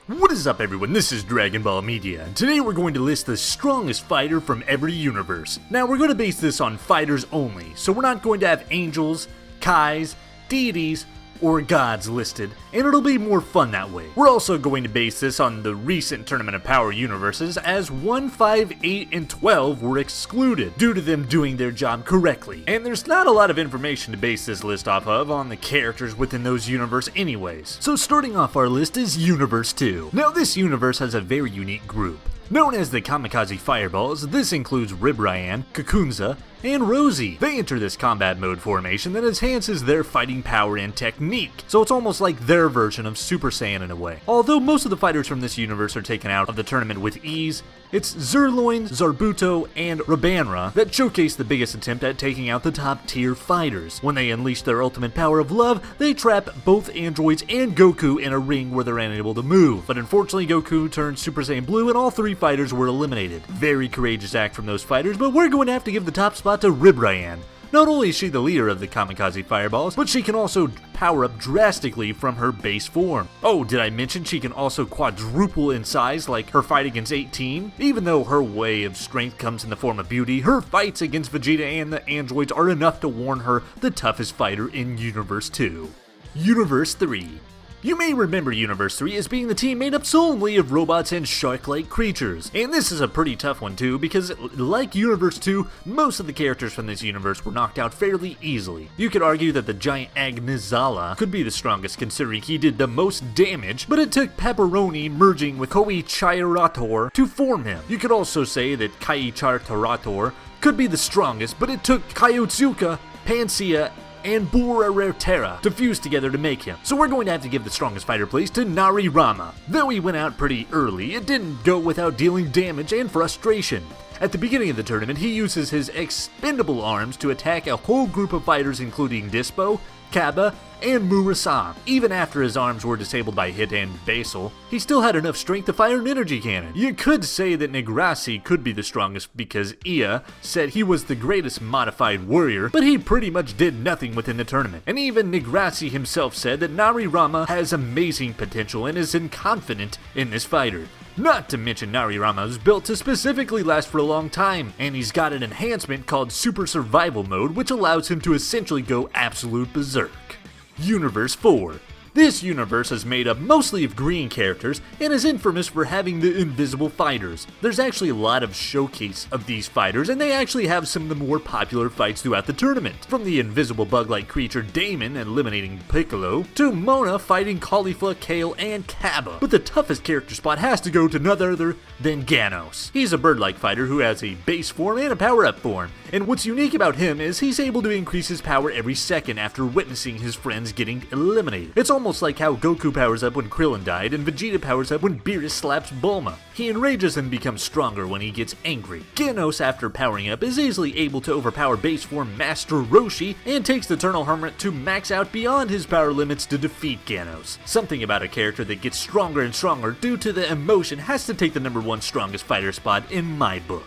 What is up everyone, this is DragonBallMedia, and today we're going to list the strongest fighter from every universe. Now we're going to base this on fighters only, so we're not going to have angels, kais, deities, or gods listed, and it'll be more fun that way. We're also going to base this on the recent Tournament of Power universes, as 1, 5, 8, and 12 were excluded, due to them doing their job correctly. And there's not a lot of information to base this list off of on the characters within those universes anyways. So starting off our list is Universe 2. Now this universe has a very unique group. Known as the Kamikaze Fireballs, this includes Ribrian, Kakunza, and Rosie. They enter this combat mode formation that enhances their fighting power and technique, so it's almost like their version of Super Saiyan in a way. Although most of the fighters from this universe are taken out of the tournament with ease, it's Zerloin, Zarbuto, and Rabanra that showcase the biggest attempt at taking out the top tier fighters. When they unleash their ultimate power of love, they trap both androids and Goku in a ring where they're unable to move. But unfortunately Goku turned Super Saiyan Blue and all three fighters were eliminated. Very courageous act from those fighters, but we're going to have to give the top spot to Ribrian. Not only is she the leader of the Kamikaze Fireballs, but she can also power up drastically from her base form. Oh, did I mention she can also quadruple in size like her fight against 18? Even though her way of strength comes in the form of beauty, her fights against Vegeta and the androids are enough to warn her the toughest fighter in Universe 2. Universe 3. You may remember Universe 3 as being the team made up solely of robots and shark-like creatures, and this is a pretty tough one too because, like Universe 2, most of the characters from this universe were knocked out fairly easily. You could argue that the giant Agnizala could be the strongest considering he did the most damage, but it took Pepperoni merging with Koichirator to form him. You could also say that Kaicharator could be the strongest, but it took Kaiotsuka, Pansia, and Burarertera to fuse together to make him. So we're going to have to give the strongest fighter place to Narirama. Though he went out pretty early, it didn't go without dealing damage and frustration. At the beginning of the tournament, he uses his expendable arms to attack a whole group of fighters including Dispo, Kaba, and Murasame. Even after his arms were disabled by Hit and Basal, he still had enough strength to fire an energy cannon. You could say that Negrassi could be the strongest because Ia said he was the greatest modified warrior, but he pretty much did nothing within the tournament. And even Negrassi himself said that Narirama has amazing potential and is confident in this fighter. Not to mention Narirama is built to specifically last for a long time, and he's got an enhancement called Super Survival Mode which allows him to essentially go absolute berserk. Universe 4. This universe is made up mostly of green characters and is infamous for having the invisible fighters. There's actually a lot of showcase of these fighters and they actually have some of the more popular fights throughout the tournament. From the invisible bug-like creature Damon eliminating Piccolo, to Mona fighting Caulifla, Kale, and Kaba. But the toughest character spot has to go to none other than Ganos. He's a bird-like fighter who has a base form and a power-up form. And what's unique about him is he's able to increase his power every second after witnessing his friends getting eliminated. It's almost like how Goku powers up when Krillin died and Vegeta powers up when Beerus slaps Bulma. He enrages and becomes stronger when he gets angry. Genos, after powering up, is easily able to overpower base form Master Roshi and takes the Eternal Hermit to max out beyond his power limits to defeat Genos. Something about a character that gets stronger and stronger due to the emotion has to take the #1 strongest fighter spot in my book.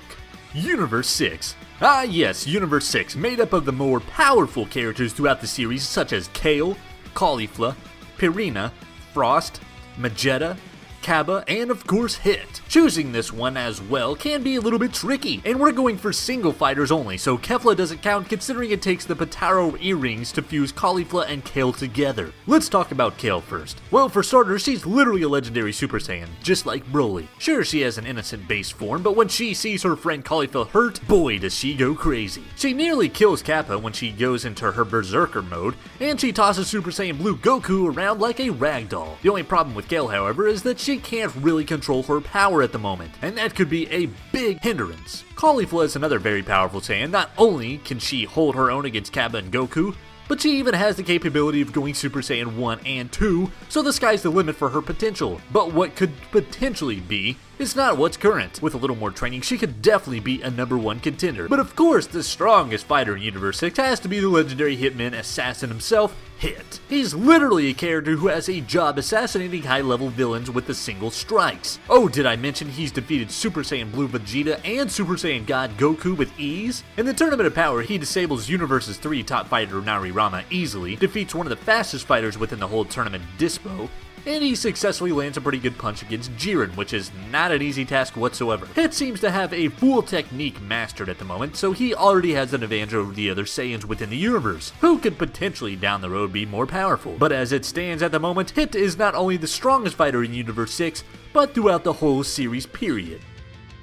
Universe 6. Ah yes, Universe 6, made up of the more powerful characters throughout the series such as Kale, Caulifla, Pirina, Frost, Magetta, Kaba, and of course Hit. Choosing this one as well can be a little bit tricky, and we're going for single fighters only, so Kefla doesn't count considering it takes the Potaro earrings to fuse Caulifla and Kale together. Let's talk about Kale first. Well, for starters, she's literally a legendary Super Saiyan, just like Broly. Sure, she has an innocent base form, but when she sees her friend Caulifla hurt, boy does she go crazy. She nearly kills Kappa when she goes into her Berserker mode, and she tosses Super Saiyan Blue Goku around like a ragdoll. The only problem with Kale, however, is that she can't really control her power at the moment, and that could be a big hindrance. Caulifla is another very powerful Saiyan. Not only can she hold her own against Kaba and Goku, but she even has the capability of going Super Saiyan 1 and 2, so the sky's the limit for her potential. But what could potentially be is not what's current. With a little more training, she could definitely be a #1 contender. But of course, the strongest fighter in Universe 6 has to be the legendary hitman assassin himself, Hit. He's literally a character who has a job assassinating high-level villains with the single strikes. Oh, did I mention he's defeated Super Saiyan Blue Vegeta and Super Saiyan God Goku with ease? In the Tournament of Power, he disables Universe's 3 top fighter Narirama easily, defeats one of the fastest fighters within the whole tournament, Dispo, and he successfully lands a pretty good punch against Jiren, which is not an easy task whatsoever. Hit seems to have a full technique mastered at the moment, so he already has an advantage over the other Saiyans within the universe, who could potentially down the road be more powerful. But as it stands at the moment, Hit is not only the strongest fighter in Universe 6, but throughout the whole series period.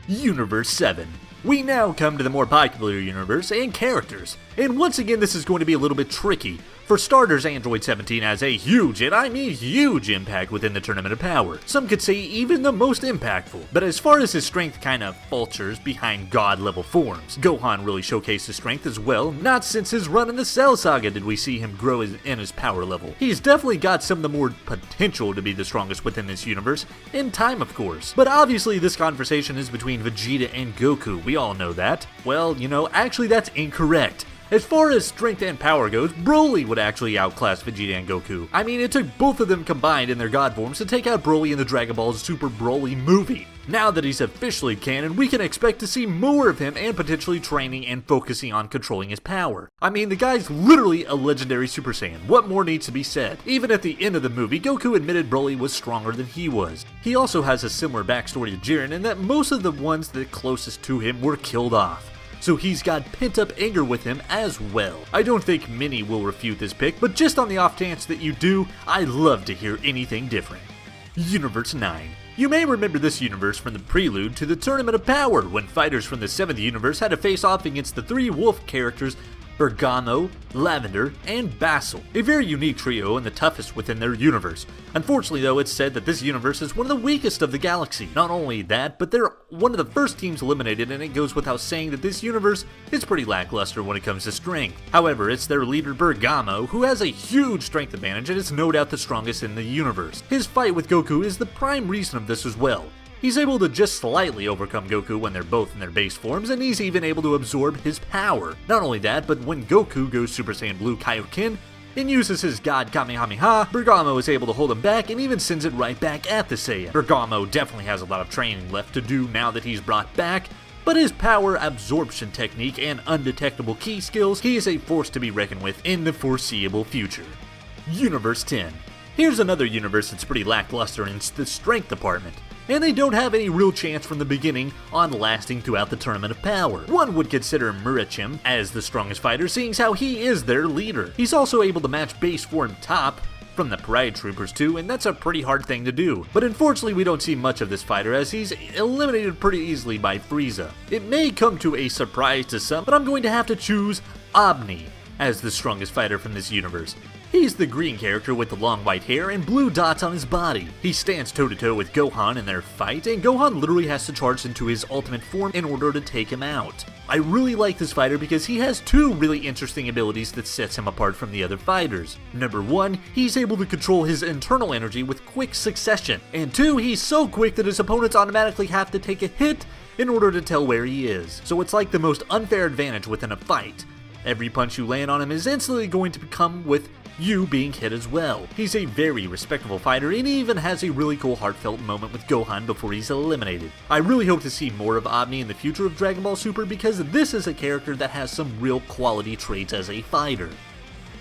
Universe 7. We now come to the more popular universe and characters, and once again this is going to be a little bit tricky. For starters, Android 17 has a huge, and I mean huge, impact within the Tournament of Power. Some could say even the most impactful. But as far as his strength kind of falters behind god-level forms, Gohan really showcased his strength as well. Not since his run in the Cell Saga did we see him grow in his power level. He's definitely got some of the more potential to be the strongest within this universe, in time of course. But obviously this conversation is between Vegeta and Goku, we all know that. Well, you know, actually that's incorrect. As far as strength and power goes, Broly would actually outclass Vegeta and Goku. I mean, it took both of them combined in their god forms to take out Broly in the Dragon Ball Super Broly movie. Now that he's officially canon, we can expect to see more of him and potentially training and focusing on controlling his power. I mean, the guy's literally a legendary Super Saiyan. What more needs to be said? Even at the end of the movie, Goku admitted Broly was stronger than he was. He also has a similar backstory to Jiren in that most of the ones that closest to him were killed off. So he's got pent-up anger with him as well. I don't think many will refute this pick, but just on the off chance that you do, I'd love to hear anything different. Universe 9. You may remember this universe from the prelude to the Tournament of Power, when fighters from the 7th universe had to face off against the 3 wolf characters Bergamo, Lavender, and Basil, a very unique trio and the toughest within their universe. Unfortunately though, it's said that this universe is one of the weakest of the galaxy. Not only that, but they're one of the first teams eliminated, and it goes without saying that this universe is pretty lackluster when it comes to strength. However, it's their leader Bergamo who has a huge strength advantage and is no doubt the strongest in the universe. His fight with Goku is the prime reason of this as well. He's able to just slightly overcome Goku when they're both in their base forms, and he's even able to absorb his power. Not only that, but when Goku goes Super Saiyan Blue Kaioken and uses his God Kamehameha, Bergamo is able to hold him back and even sends it right back at the Saiyan. Bergamo definitely has a lot of training left to do now that he's brought back, but his power absorption technique and undetectable ki skills, he is a force to be reckoned with in the foreseeable future. Universe 10. Here's another universe that's pretty lackluster in the strength department, and they don't have any real chance from the beginning on lasting throughout the Tournament of Power. One would consider Murachim as the strongest fighter, seeing how he is their leader. He's also able to match base form Top from the Pride Troopers too, and that's a pretty hard thing to do. But unfortunately we don't see much of this fighter as he's eliminated pretty easily by Frieza. It may come to a surprise to some, but I'm going to have to choose Omni as the strongest fighter from this universe. He's the green character with the long white hair and blue dots on his body. He stands toe-to-toe with Gohan in their fight, and Gohan literally has to charge into his ultimate form in order to take him out. I really like this fighter because he has 2 really interesting abilities that sets him apart from the other fighters. Number 1, he's able to control his internal energy with quick succession, and 2, he's so quick that his opponents automatically have to take a hit in order to tell where he is. So it's like the most unfair advantage within a fight. Every punch you land on him is instantly going to come with you being hit as well. He's a very respectable fighter, and he even has a really cool heartfelt moment with Gohan before he's eliminated. I really hope to see more of Omni in the future of Dragon Ball Super because this is a character that has some real quality traits as a fighter.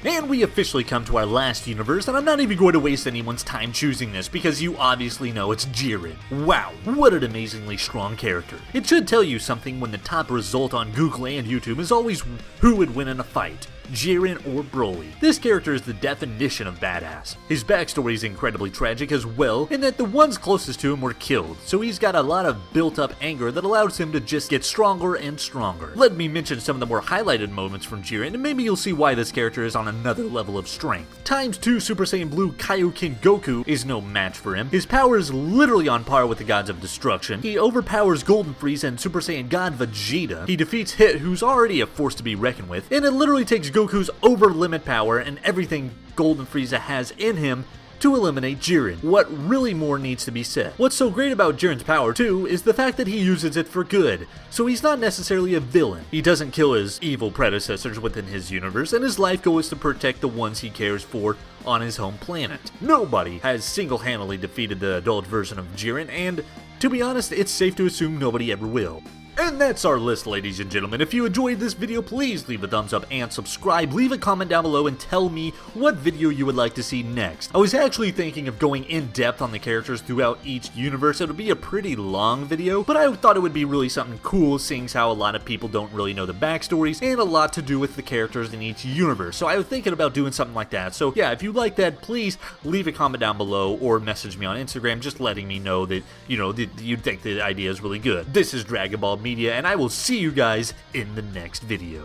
And we officially come to our last universe, and I'm not even going to waste anyone's time choosing this because you obviously know it's Jiren. Wow, what an amazingly strong character. It should tell you something when the top result on Google and YouTube is always who would win in a fight, Jiren or Broly. This character is the definition of badass. His backstory is incredibly tragic as well, in that the ones closest to him were killed, so he's got a lot of built-up anger that allows him to just get stronger and stronger. Let me mention some of the more highlighted moments from Jiren, and maybe you'll see why this character is on another level of strength. Times 2 Super Saiyan Blue Kaioken Goku is no match for him. His power is literally on par with the gods of destruction. He overpowers Golden Frieza and Super Saiyan God Vegeta. He defeats Hit, who's already a force to be reckoned with, and it literally takes Goku's over-limit power and everything Golden Frieza has in him to eliminate Jiren. What really more needs to be said? What's so great about Jiren's power too is the fact that he uses it for good, so he's not necessarily a villain. He doesn't kill his evil predecessors within his universe, and his life goal is to protect the ones he cares for on his home planet. Nobody has single-handedly defeated the adult version of Jiren, and to be honest, it's safe to assume nobody ever will. And that's our list, ladies and gentlemen. If you enjoyed this video, please leave a thumbs up and subscribe. Leave a comment down below and tell me what video you would like to see next. I was actually thinking of going in depth on the characters throughout each universe. It would be a pretty long video, but I thought it would be really something cool, seeing how a lot of people don't really know the backstories and a lot to do with the characters in each universe. So I was thinking about doing something like that. So yeah, if you like that, please leave a comment down below or message me on Instagram just letting me know that, you know, that you think the idea is really good. This is Dragon Ball Media, and I will see you guys in the next video.